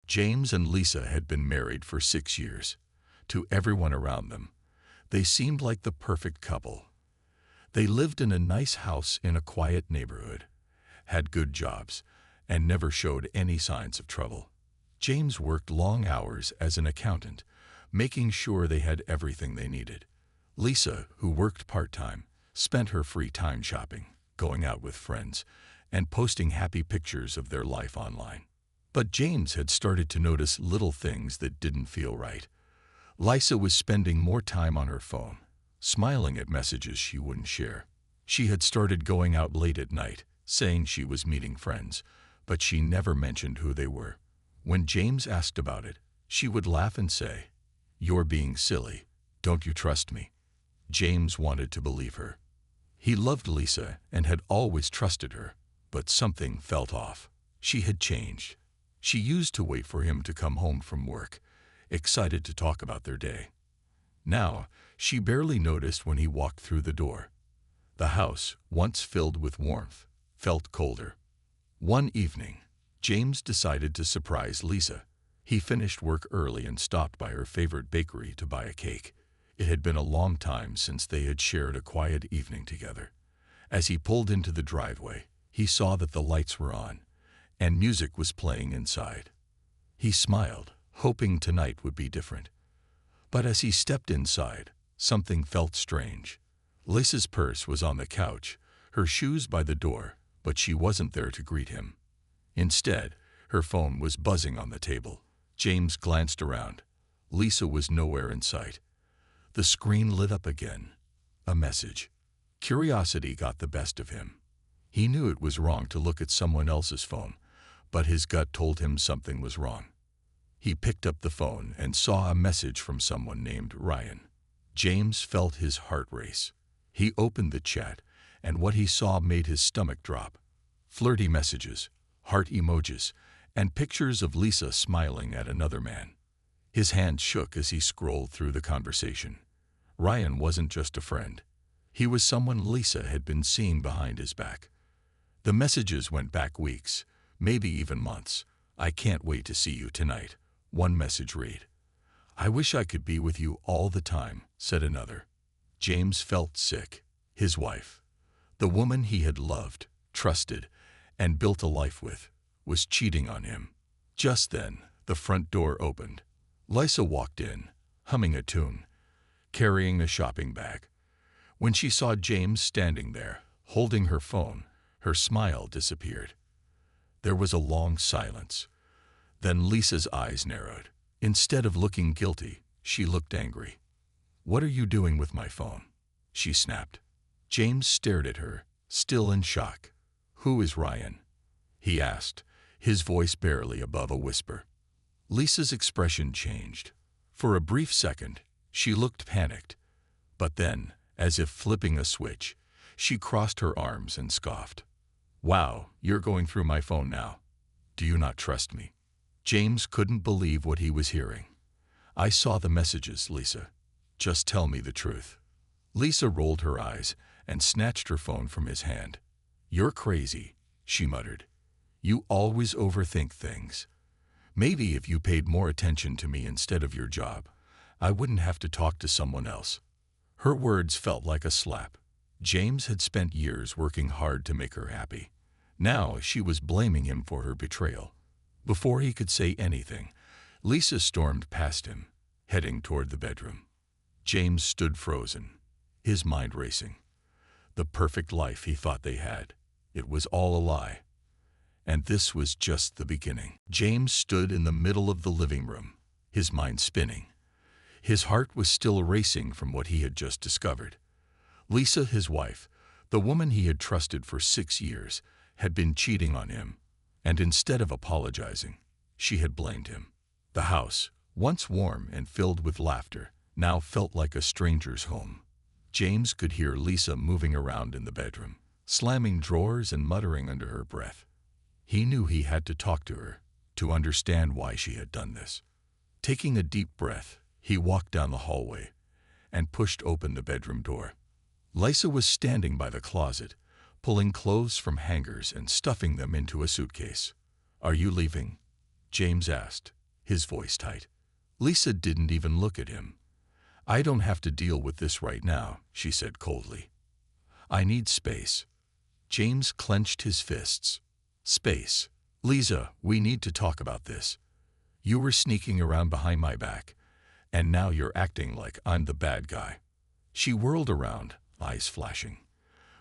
James and Lisa had been married for 6 years. To everyone around them, they seemed like the perfect couple. They lived in a nice house in a quiet neighborhood, had good jobs, and never showed any signs of trouble. James worked long hours as an accountant, making sure they had everything they needed. Lisa, who worked part-time, spent her free time shopping, going out with friends, and posting happy pictures of their life online. But James had started to notice little things that didn't feel right. Lisa was spending more time on her phone, smiling at messages she wouldn't share. She had started going out late at night, saying she was meeting friends, but she never mentioned who they were. When James asked about it, she would laugh and say, "You're being silly. Don't you trust me?" James wanted to believe her. He loved Lisa and had always trusted her, but something felt off. She had changed. She used to wait for him to come home from work, excited to talk about their day. Now, she barely noticed when he walked through the door. The house, once filled with warmth, felt colder. One evening, James decided to surprise Lisa. He finished work early and stopped by her favorite bakery to buy a cake. It had been a long time since they had shared a quiet evening together. As he pulled into the driveway, he saw that the lights were on, and music was playing inside. He smiled, hoping tonight would be different. But as he stepped inside, something felt strange. Lisa's purse was on the couch, her shoes by the door, but she wasn't there to greet him. Instead, her phone was buzzing on the table. James glanced around. Lisa was nowhere in sight. The screen lit up again. A message. Curiosity got the best of him. He knew it was wrong to look at someone else's phone, but his gut told him something was wrong. He picked up the phone and saw a message from someone named Ryan. James felt his heart race. He opened the chat, and what he saw made his stomach drop. Flirty messages, heart emojis, and pictures of Lisa smiling at another man. His hand shook as he scrolled through the conversation. Ryan wasn't just a friend. He was someone Lisa had been seeing behind his back. The messages went back weeks, maybe even months. "I can't wait to see you tonight," one message read. "I wish I could be with you all the time," said another. James felt sick. His wife, the woman he had loved, trusted, and built a life with, was cheating on him. Just then, the front door opened. Lisa walked in, humming a tune, carrying a shopping bag. When she saw James standing there, holding her phone, her smile disappeared. There was a long silence. Then Lisa's eyes narrowed. Instead of looking guilty, she looked angry. "What are you doing with my phone?" she snapped. James stared at her, still in shock. "Who is Ryan?" he asked, his voice barely above a whisper. Lisa's expression changed. For a brief second, she looked panicked. But then, as if flipping a switch, she crossed her arms and scoffed. "Wow, you're going through my phone now. Do you not trust me?" James couldn't believe what he was hearing. "I saw the messages, Lisa. Just tell me the truth." Lisa rolled her eyes and snatched her phone from his hand. "You're crazy," she muttered. "You always overthink things. Maybe if you paid more attention to me instead of your job, I wouldn't have to talk to someone else." Her words felt like a slap. James had spent years working hard to make her happy. Now she was blaming him for her betrayal. Before he could say anything, Lisa stormed past him, heading toward the bedroom. James stood frozen, his mind racing. The perfect life he thought they had. It was all a lie. And this was just the beginning. James stood in the middle of the living room, his mind spinning. His heart was still racing from what he had just discovered. Lisa, his wife, the woman he had trusted for 6 years, had been cheating on him, and instead of apologizing, she had blamed him. The house, once warm and filled with laughter, now felt like a stranger's home. James could hear Lisa moving around in the bedroom, slamming drawers and muttering under her breath. He knew he had to talk to her, to understand why she had done this. Taking a deep breath, he walked down the hallway and pushed open the bedroom door. Lisa was standing by the closet, pulling clothes from hangers and stuffing them into a suitcase. "Are you leaving?" James asked, his voice tight. Lisa didn't even look at him. "I don't have to deal with this right now," she said coldly. "I need space." James clenched his fists. "Space. Lisa, we need to talk about this. You were sneaking around behind my back, and now you're acting like I'm the bad guy." She whirled around, eyes flashing.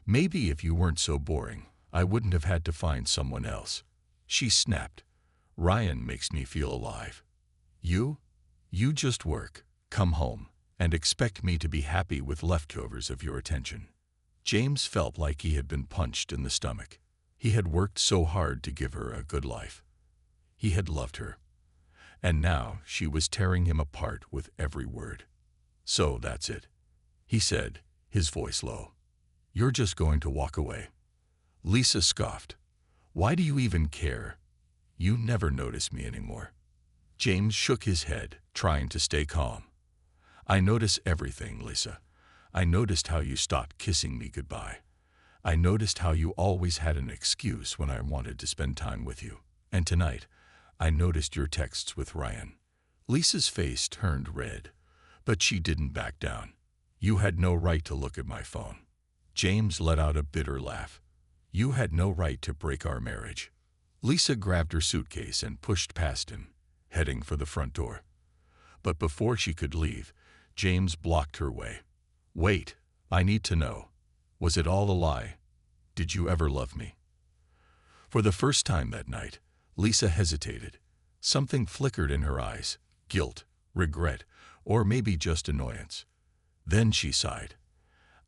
"Maybe if you weren't so boring, I wouldn't have had to find someone else." She snapped. "Ryan makes me feel alive. You just work, come home, and expect me to be happy with leftovers of your attention." James felt like he had been punched in the stomach. He had worked so hard to give her a good life. He had loved her. And now she was tearing him apart with every word. "So that's it," he said, his voice low. "You're just going to walk away?" Lisa scoffed. "Why do you even care? You never notice me anymore." James shook his head, trying to stay calm. "I notice everything, Lisa. I noticed how you stopped kissing me goodbye. I noticed how you always had an excuse when I wanted to spend time with you. And tonight, I noticed your texts with Ryan." Lisa's face turned red, but she didn't back down. "You had no right to look at my phone." James let out a bitter laugh. "You had no right to break our marriage." Lisa grabbed her suitcase and pushed past him, heading for the front door. But before she could leave, James blocked her way. "Wait, I need to know. Was it all a lie? Did you ever love me?" For the first time that night, Lisa hesitated. Something flickered in her eyes, guilt, regret, or maybe just annoyance. Then she sighed.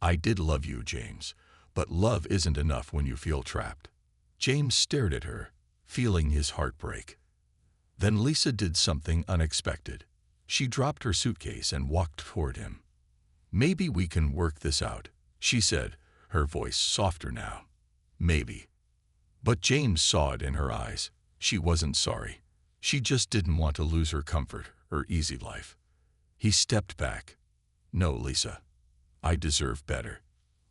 "I did love you, James, but love isn't enough when you feel trapped." James stared at her, feeling his heart break. Then Lisa did something unexpected. She dropped her suitcase and walked toward him. "Maybe we can work this out," she said, her voice softer now. "Maybe." But James saw it in her eyes. She wasn't sorry. She just didn't want to lose her comfort, her easy life. He stepped back. "No, Lisa. I deserve better."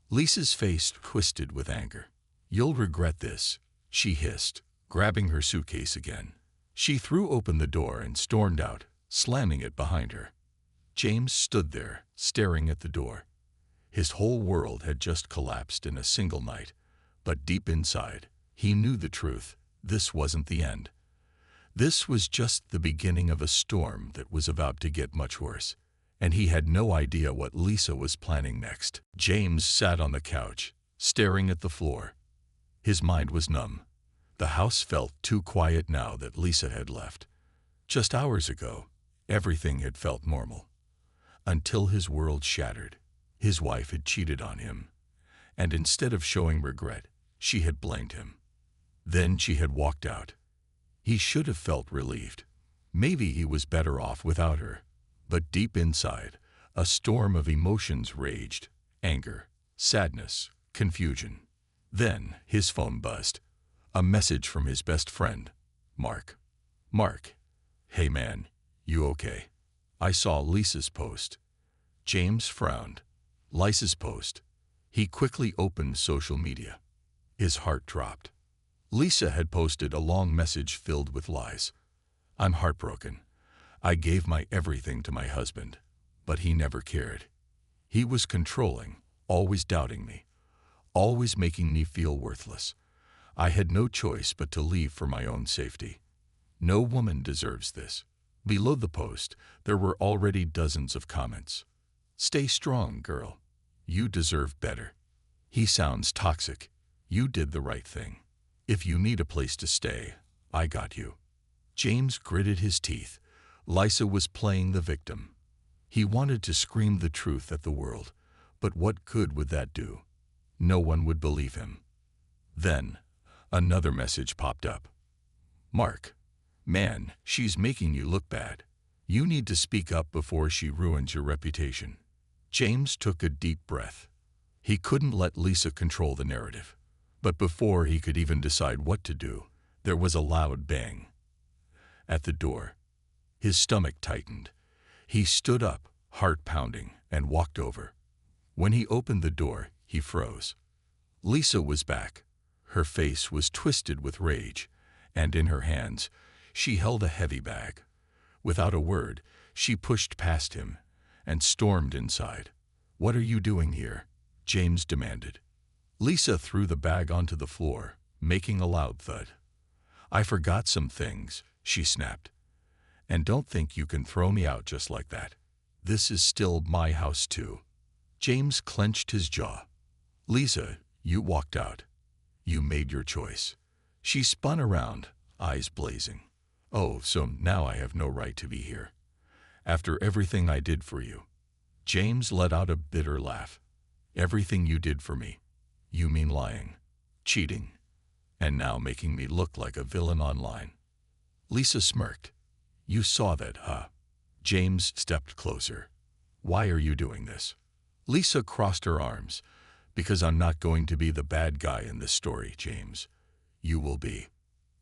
Lisa's face twisted with anger. "You'll regret this," she hissed, grabbing her suitcase again. She threw open the door and stormed out, slamming it behind her. James stood there, staring at the door. His whole world had just collapsed in a single night, but deep inside, he knew the truth. This wasn't the end. This was just the beginning of a storm that was about to get much worse, and he had no idea what Lisa was planning next. James sat on the couch, staring at the floor. His mind was numb. The house felt too quiet now that Lisa had left. Just hours ago, everything had felt normal. Until his world shattered. His wife had cheated on him, and instead of showing regret, she had blamed him. Then she had walked out. He should have felt relieved. Maybe he was better off without her. But deep inside, a storm of emotions raged. Anger, sadness, confusion. Then his phone buzzed. A message from his best friend, Mark. "Mark, hey man, you okay? I saw Lisa's post." James frowned. Lisa's post. He quickly opened social media. His heart dropped. Lisa had posted a long message filled with lies. "I'm heartbroken. I gave my everything to my husband, but he never cared. He was controlling, always doubting me, always making me feel worthless. I had no choice but to leave for my own safety. No woman deserves this." Below the post, there were already dozens of comments. "Stay strong, girl. You deserve better. He sounds toxic. You did the right thing. If you need a place to stay, I got you." James gritted his teeth. Lisa was playing the victim. He wanted to scream the truth at the world, but what good would that do? No one would believe him. Then, another message popped up. "Mark, man, she's making you look bad. You need to speak up before she ruins your reputation." James took a deep breath. He couldn't let Lisa control the narrative. But before he could even decide what to do, there was a loud bang. At the door, his stomach tightened. He stood up, heart pounding, and walked over. When he opened the door, he froze. Lisa was back. Her face was twisted with rage, and in her hands, she held a heavy bag. Without a word, she pushed past him and stormed inside. "What are you doing here?" James demanded. Lisa threw the bag onto the floor, making a loud thud. "I forgot some things," she snapped. "And don't think you can throw me out just like that. This is still my house too." James clenched his jaw. "Lisa, you walked out. You made your choice." She spun around, eyes blazing. "Oh, so now I have no right to be here. After everything I did for you." James let out a bitter laugh. "Everything you did for me? You mean lying, cheating, and now making me look like a villain online?" Lisa smirked. "You saw that, huh?" James stepped closer. "Why are you doing this?" Lisa crossed her arms. "Because I'm not going to be the bad guy in this story, James. You will be."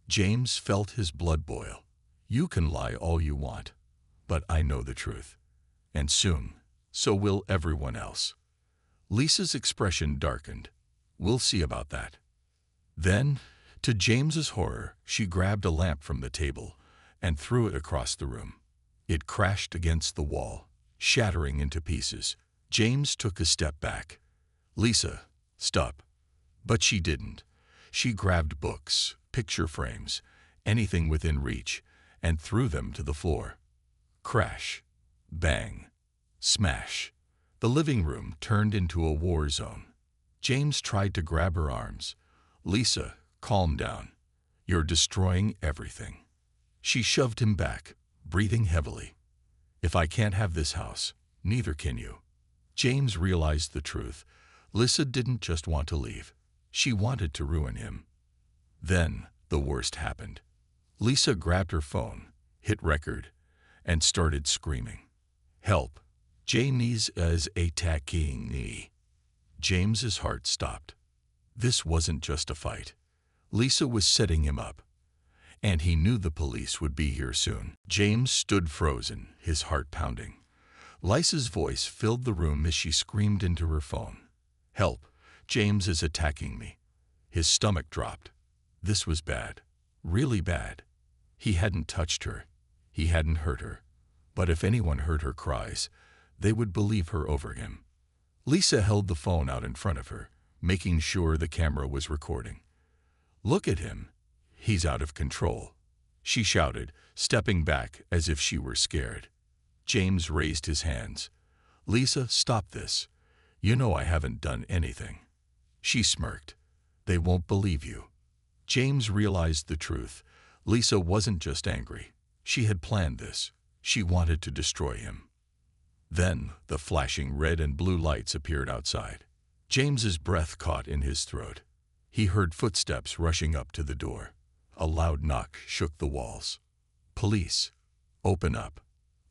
James felt his blood boil. "You can lie all you want, but I know the truth. And soon, so will everyone else." Lisa's expression darkened. "We'll see about that." Then, to James's horror, she grabbed a lamp from the table and threw it across the room. It crashed against the wall, shattering into pieces. James took a step back. "Lisa, stop." But she didn't. She grabbed books, picture frames, anything within reach, and threw them to the floor. Crash. Bang. Smash. The living room turned into a war zone. James tried to grab her arms. "Lisa, calm down. You're destroying everything." She shoved him back, breathing heavily. "If I can't have this house, neither can you." James realized the truth. Lisa didn't just want to leave. She wanted to ruin him. Then the worst happened. Lisa grabbed her phone, hit record, and started screaming. "Help. James is attacking me." James's heart stopped. This wasn't just a fight. Lisa was setting him up. And he knew the police would be here soon. James stood frozen, his heart pounding. Lisa's voice filled the room as she screamed into her phone. "Help. James is attacking me." His stomach dropped. This was bad. Really bad. He hadn't touched her. He hadn't hurt her. But if anyone heard her cries, they would believe her over him. Lisa held the phone out in front of her, making sure the camera was recording. "Look at him. He's out of control," she shouted, stepping back as if she were scared. James raised his hands. "Lisa, stop this. You know I haven't done anything." She smirked. "They won't believe you." James realized the truth. Lisa wasn't just angry. She had planned this. She wanted to destroy him. Then the flashing red and blue lights appeared outside. James's breath caught in his throat. He heard footsteps rushing up to the door. A loud knock shook the walls. "Police, open up."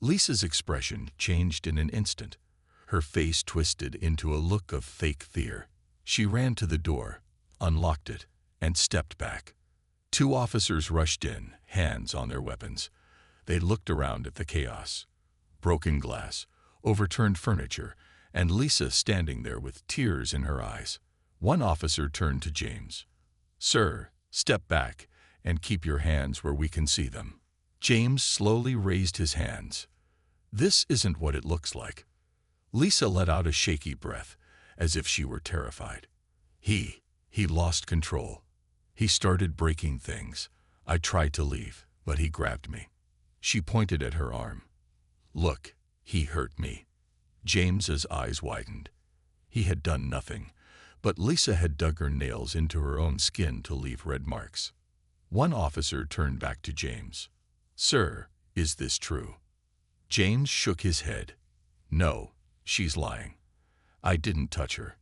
Lisa's expression changed in an instant. Her face twisted into a look of fake fear. She ran to the door, unlocked it, and stepped back. Two officers rushed in, hands on their weapons. They looked around at the chaos. Broken glass, overturned furniture, and Lisa standing there with tears in her eyes. One officer turned to James. "Sir, step back and keep your hands where we can see them." James slowly raised his hands. "This isn't what it looks like." Lisa let out a shaky breath, as if she were terrified. He lost control. He started breaking things. I tried to leave, but he grabbed me." She pointed at her arm. "Look, he hurt me." James's eyes widened. He had done nothing, but Lisa had dug her nails into her own skin to leave red marks. One officer turned back to James. "Sir, is this true?" James shook his head. "No, she's lying. I didn't touch her."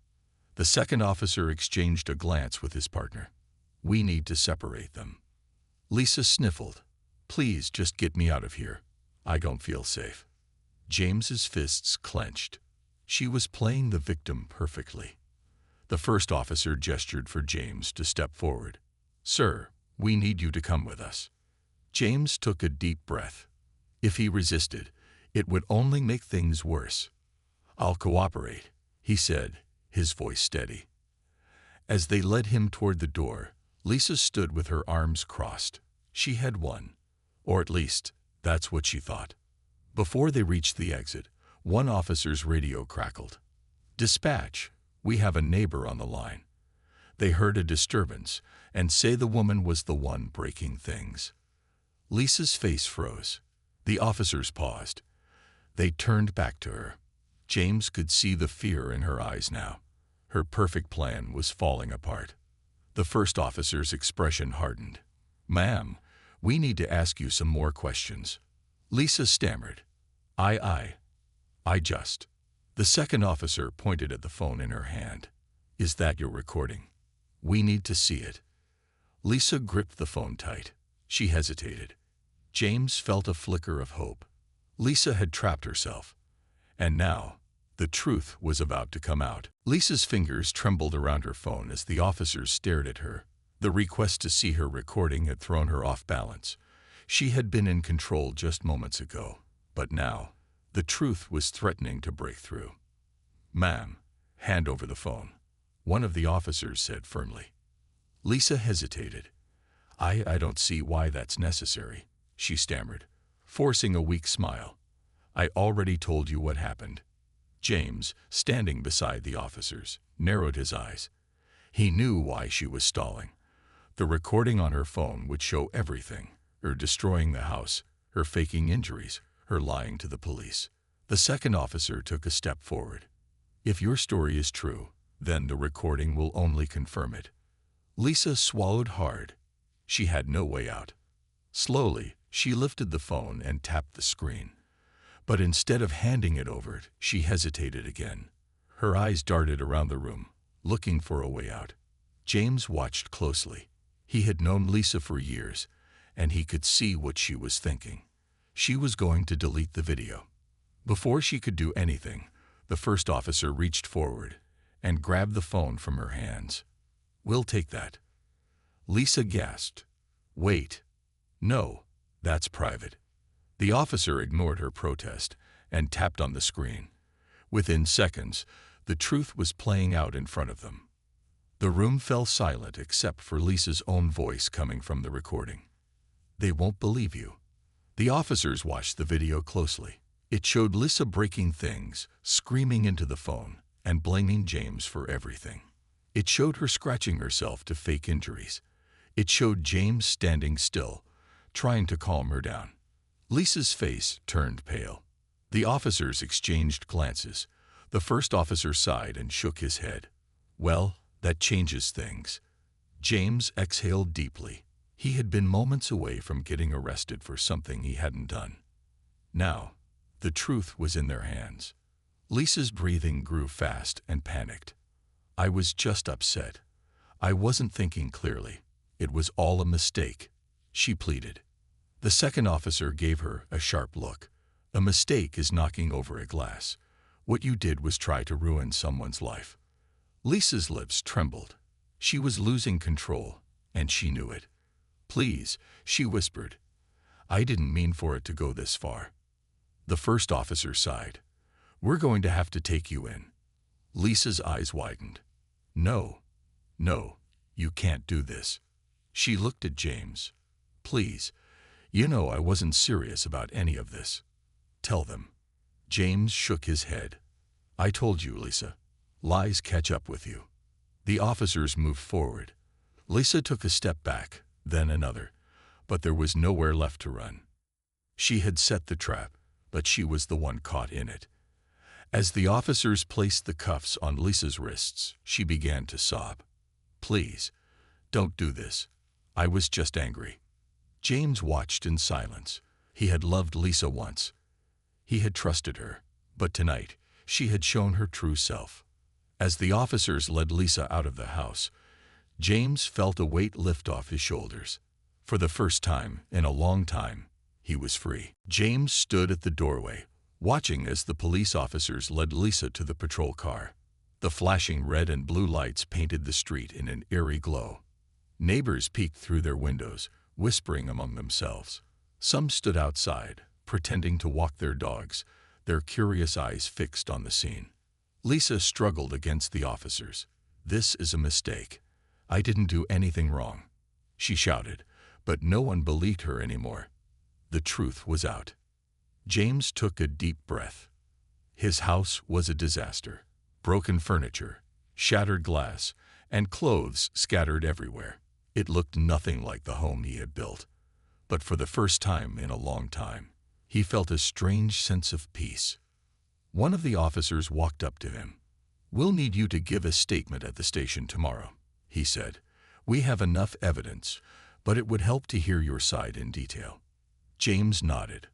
The second officer exchanged a glance with his partner. "We need to separate them." Lisa sniffled. "Please just get me out of here. I don't feel safe." James's fists clenched. She was playing the victim perfectly. The first officer gestured for James to step forward. "Sir, we need you to come with us." James took a deep breath. If he resisted, it would only make things worse. "I'll cooperate," he said, his voice steady. As they led him toward the door, Lisa stood with her arms crossed. She had won. Or at least, That's what she thought. Before they reached the exit, one officer's radio crackled. "Dispatch, we have a neighbor on the line. They heard a disturbance and say the woman was the one breaking things." Lisa's face froze. The officers paused. They turned back to her. James could see the fear in her eyes now. Her perfect plan was falling apart. The first officer's expression hardened. "Ma'am, we need to ask you some more questions." Lisa stammered. I just. The second officer pointed at the phone in her hand. "Is that your recording? We need to see it." Lisa gripped the phone tight. She hesitated. James felt a flicker of hope. Lisa had trapped herself. And now, the truth was about to come out. Lisa's fingers trembled around her phone as the officers stared at her. The request to see her recording had thrown her off balance. She had been in control just moments ago, but now, the truth was threatening to break through. "Ma'am, hand over the phone," one of the officers said firmly. Lisa hesitated. I don't see why that's necessary," she stammered, forcing a weak smile. "I already told you what happened." James, standing beside the officers, narrowed his eyes. He knew why she was stalling. The recording on her phone would show everything: her destroying the house, her faking injuries, her lying to the police. The second officer took a step forward. "If your story is true, then the recording will only confirm it." Lisa swallowed hard. She had no way out. Slowly, she lifted the phone and tapped the screen. But instead of handing it over, she hesitated again. Her eyes darted around the room, looking for a way out. James watched closely. He had known Lisa for years, and he could see what she was thinking. She was going to delete the video. Before she could do anything, the first officer reached forward and grabbed the phone from her hands. "We'll take that." Lisa gasped. "Wait. No, that's private." The officer ignored her protest and tapped on the screen. Within seconds, the truth was playing out in front of them. The room fell silent except for Lisa's own voice coming from the recording. "They won't believe you." The officers watched the video closely. It showed Lisa breaking things, screaming into the phone, and blaming James for everything. It showed her scratching herself to fake injuries. It showed James standing still, trying to calm her down. Lisa's face turned pale. The officers exchanged glances. The first officer sighed and shook his head. "Well, that changes things." James exhaled deeply. He had been moments away from getting arrested for something he hadn't done. Now, the truth was in their hands. Lisa's breathing grew fast and panicked. "I was just upset. I wasn't thinking clearly. It was all a mistake," she pleaded. The second officer gave her a sharp look. "A mistake is knocking over a glass. What you did was try to ruin someone's life." Lisa's lips trembled. She was losing control, and she knew it. "Please," she whispered. "I didn't mean for it to go this far." The first officer sighed. "We're going to have to take you in." Lisa's eyes widened. No, you can't do this." She looked at James. "Please, you know I wasn't serious about any of this. Tell them." James shook his head. "I told you, Lisa. Lies catch up with you." The officers moved forward. Lisa took a step back, then another, but there was nowhere left to run. She had set the trap, but she was the one caught in it. As the officers placed the cuffs on Lisa's wrists, she began to sob. "Please, don't do this. I was just angry." James watched in silence. He had loved Lisa once. He had trusted her, but tonight she had shown her true self. As the officers led Lisa out of the house, James felt a weight lift off his shoulders. For the first time in a long time, he was free. James stood at the doorway, watching as the police officers led Lisa to the patrol car. The flashing red and blue lights painted the street in an eerie glow. Neighbors peeked through their windows, whispering among themselves. Some stood outside, pretending to walk their dogs, their curious eyes fixed on the scene. Lisa struggled against the officers. "This is a mistake. I didn't do anything wrong," she shouted, but no one believed her anymore. The truth was out. James took a deep breath. His house was a disaster. Broken furniture, shattered glass, and clothes scattered everywhere. It looked nothing like the home he had built. But for the first time in a long time, he felt a strange sense of peace. One of the officers walked up to him. "We'll need you to give a statement at the station tomorrow," he said. "We have enough evidence, but it would help to hear your side in detail." James nodded.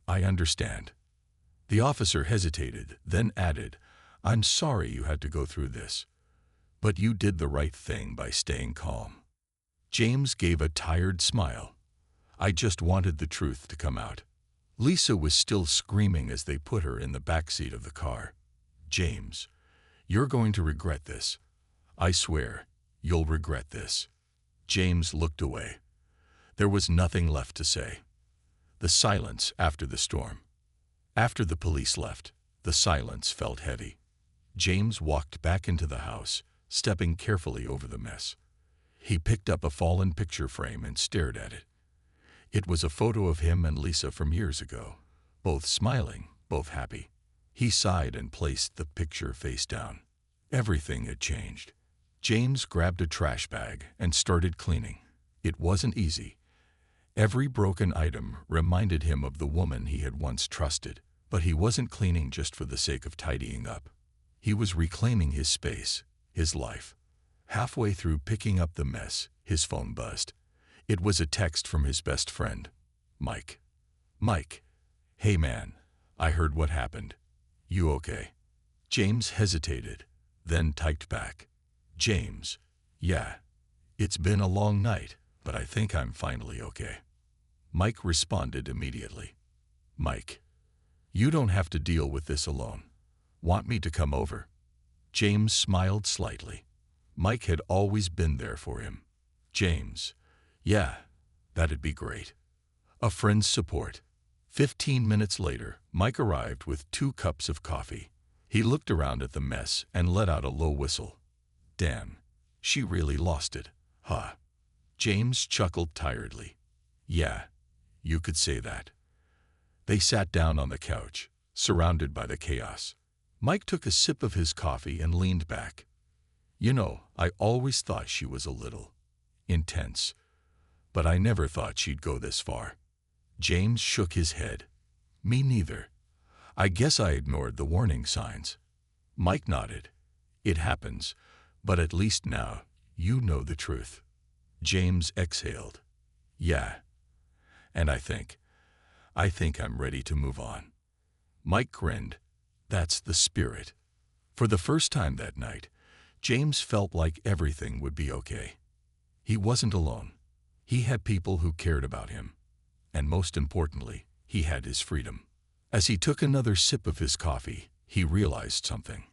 "I understand." The officer hesitated, then added, "I'm sorry you had to go through this, but you did the right thing by staying calm." James gave a tired smile. "I just wanted the truth to come out." Lisa was still screaming as they put her in the back seat of the car. "James, you're going to regret this. I swear, you'll regret this." James looked away. There was nothing left to say. The silence after the storm. After the police left, the silence felt heavy. James walked back into the house, stepping carefully over the mess. He picked up a fallen picture frame and stared at it. It was a photo of him and Lisa from years ago, both smiling, both happy. He sighed and placed the picture face down. Everything had changed. James grabbed a trash bag and started cleaning. It wasn't easy. Every broken item reminded him of the woman he had once trusted, but he wasn't cleaning just for the sake of tidying up. He was reclaiming his space, his life. Halfway through picking up the mess, his phone buzzed. It was a text from his best friend, Mike. "Mike, hey man, I heard what happened. You okay?" James hesitated, then typed back, "James, yeah, it's been a long night, but I think I'm finally okay." Mike responded immediately. "Mike, you don't have to deal with this alone. Want me to come over?" James smiled slightly. Mike had always been there for him. "James, yeah, that'd be great." A friend's support. 15 minutes later, Mike arrived with 2 cups of coffee. He looked around at the mess and let out a low whistle. "Damn, she really lost it, huh?" James chuckled tiredly. "Yeah, you could say that." They sat down on the couch, surrounded by the chaos. Mike took a sip of his coffee and leaned back. "You know, I always thought she was a little intense, but I never thought she'd go this far." James shook his head. "Me neither. I guess I ignored the warning signs." Mike nodded. "It happens, but at least now you know the truth." James exhaled. "Yeah, and I think I'm ready to move on." Mike grinned. "That's the spirit." For the first time that night, James felt like everything would be okay. He wasn't alone. He had people who cared about him. And most importantly, he had his freedom. As he took another sip of his coffee, he realized something.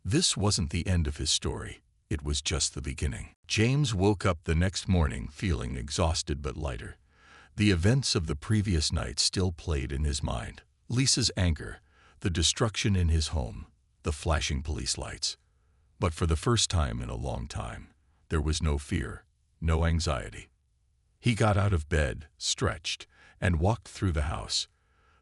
This wasn't the end of his story. It was just the beginning. James woke up the next morning feeling exhausted but lighter. The events of the previous night still played in his mind. Lisa's anger, the destruction in his home, the flashing police lights. But for the first time in a long time, there was no fear, no anxiety. He got out of bed, stretched, and walked through the house.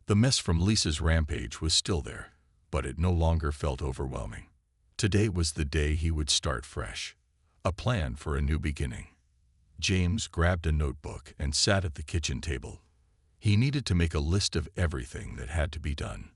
The mess from Lisa's rampage was still there, but it no longer felt overwhelming. Today was the day he would start fresh. A plan for a new beginning. James grabbed a notebook and sat at the kitchen table. He needed to make a list of everything that had to be done.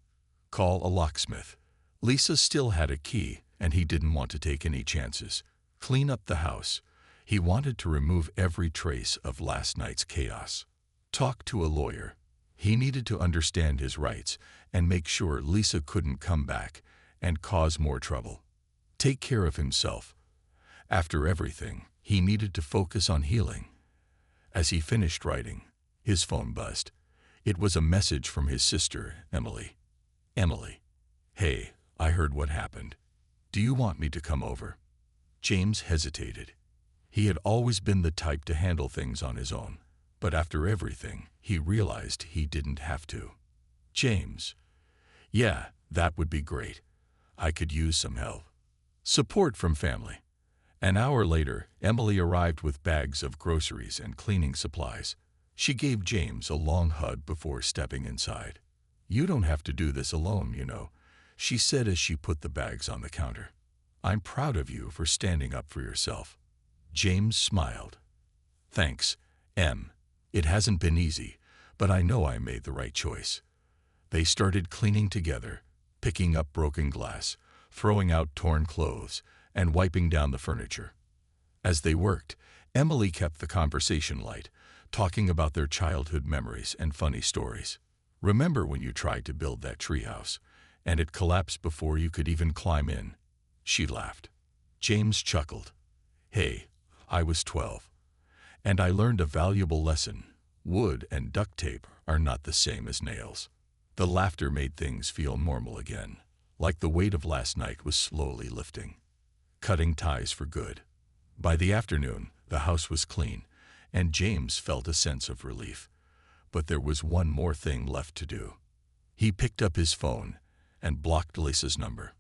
Call a locksmith. Lisa still had a key, and he didn't want to take any chances. Clean up the house. He wanted to remove every trace of last night's chaos. Talk to a lawyer. He needed to understand his rights and make sure Lisa couldn't come back and cause more trouble. Take care of himself. After everything, he needed to focus on healing. As he finished writing, his phone buzzed. It was a message from his sister, Emily. "Emily, hey, I heard what happened. Do you want me to come over?" James hesitated. He had always been the type to handle things on his own, but after everything, he realized he didn't have to. "James, yeah, that would be great. I could use some help." Support from family. An hour later, Emily arrived with bags of groceries and cleaning supplies. She gave James a long hug before stepping inside. "You don't have to do this alone, you know," she said as she put the bags on the counter. "I'm proud of you for standing up for yourself." James smiled. "Thanks, Em. It hasn't been easy, but I know I made the right choice." They started cleaning together, picking up broken glass, throwing out torn clothes, and wiping down the furniture. As they worked, Emily kept the conversation light, talking about their childhood memories and funny stories. "Remember when you tried to build that treehouse, and it collapsed before you could even climb in?" She laughed. James chuckled. "Hey, I was 12. And I learned a valuable lesson. Wood and duct tape are not the same as nails." The laughter made things feel normal again, like the weight of last night was slowly lifting. Cutting ties for good. By the afternoon, the house was clean, and James felt a sense of relief. But there was one more thing left to do. He picked up his phone and blocked Lisa's number.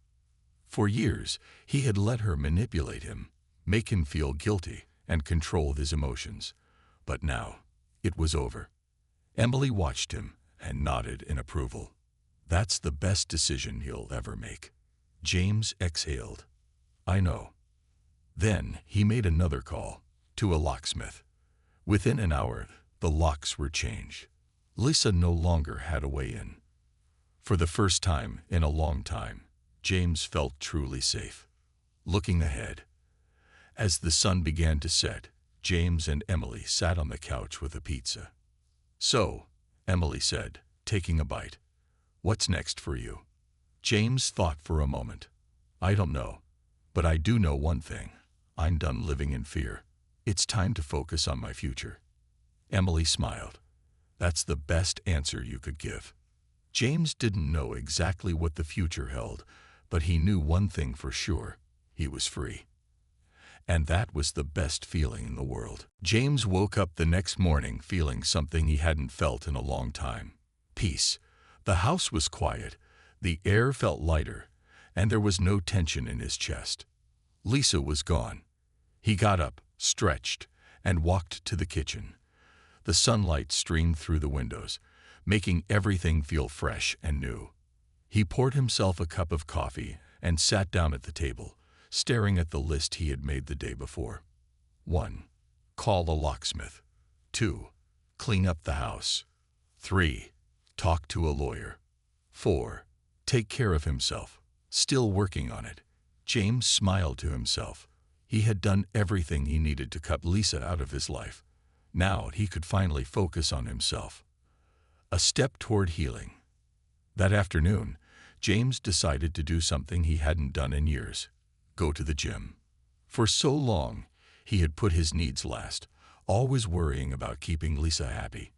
For years, he had let her manipulate him, make him feel guilty, and control his emotions. But now, it was over. Emily watched him and nodded in approval. "That's the best decision he'll ever make." James exhaled. "I know." Then he made another call, to a locksmith. Within an hour, the locks were changed. Lisa no longer had a way in. For the first time in a long time, James felt truly safe. Looking ahead, as the sun began to set, James and Emily sat on the couch with a pizza. "So," Emily said, taking a bite, "what's next for you?" James thought for a moment. "I don't know. But I do know one thing. I'm done living in fear. It's time to focus on my future." Emily smiled. "That's the best answer you could give." James didn't know exactly what the future held, but he knew one thing for sure. He was free. And that was the best feeling in the world. James woke up the next morning feeling something he hadn't felt in a long time. Peace. The house was quiet, the air felt lighter, and there was no tension in his chest. Lisa was gone. He got up, stretched, and walked to the kitchen. The sunlight streamed through the windows, making everything feel fresh and new. He poured himself a cup of coffee and sat down at the table, staring at the list he had made the day before. 1. Call a locksmith. 2. Clean up the house. 3. Talk to a lawyer. 4. Take care of himself. Still working on it. James smiled to himself. He had done everything he needed to cut Lisa out of his life. Now he could finally focus on himself. A step toward healing. That afternoon, James decided to do something he hadn't done in years. Go to the gym. For so long, he had put his needs last, always worrying about keeping Lisa happy.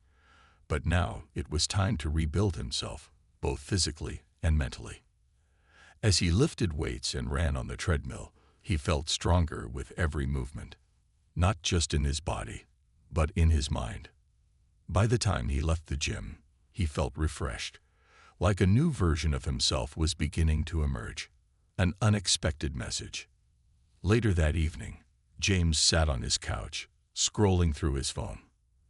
But now it was time to rebuild himself, both physically and mentally. As he lifted weights and ran on the treadmill, he felt stronger with every movement, not just in his body, but in his mind. By the time he left the gym, he felt refreshed, like a new version of himself was beginning to emerge. An unexpected message. Later that evening, James sat on his couch, scrolling through his phone.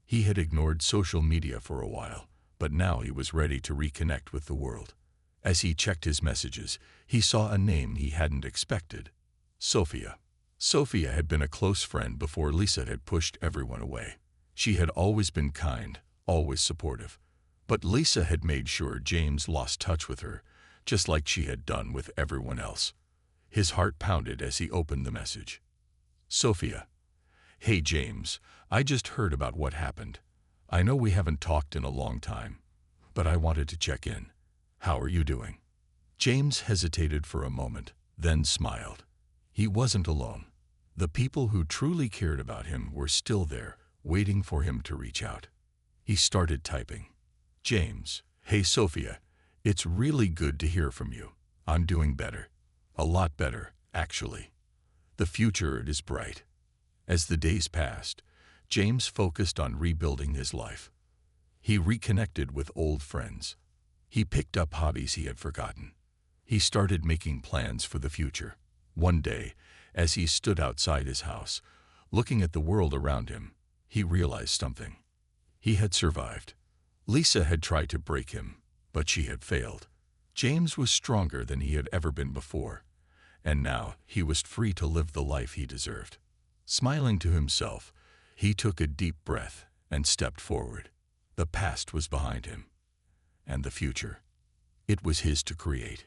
He had ignored social media for a while, but now he was ready to reconnect with the world. As he checked his messages, he saw a name he hadn't expected. Sophia. Sophia had been a close friend before Lisa had pushed everyone away. She had always been kind, always supportive. But Lisa had made sure James lost touch with her, just like she had done with everyone else. His heart pounded as he opened the message. Sophia. Hey James, I just heard about what happened. I know we haven't talked in a long time, but I wanted to check in. How are you doing? James hesitated for a moment, then smiled. He wasn't alone. The people who truly cared about him were still there, waiting for him to reach out. He started typing. James, hey Sophia, it's really good to hear from you. I'm doing better. A lot better, actually. The future is bright. As the days passed, James focused on rebuilding his life. He reconnected with old friends. He picked up hobbies he had forgotten. He started making plans for the future. One day, as he stood outside his house, looking at the world around him, he realized something. He had survived. Lisa had tried to break him, but she had failed. James was stronger than he had ever been before, and now he was free to live the life he deserved. Smiling to himself, he took a deep breath and stepped forward. The past was behind him, and the future, it was his to create.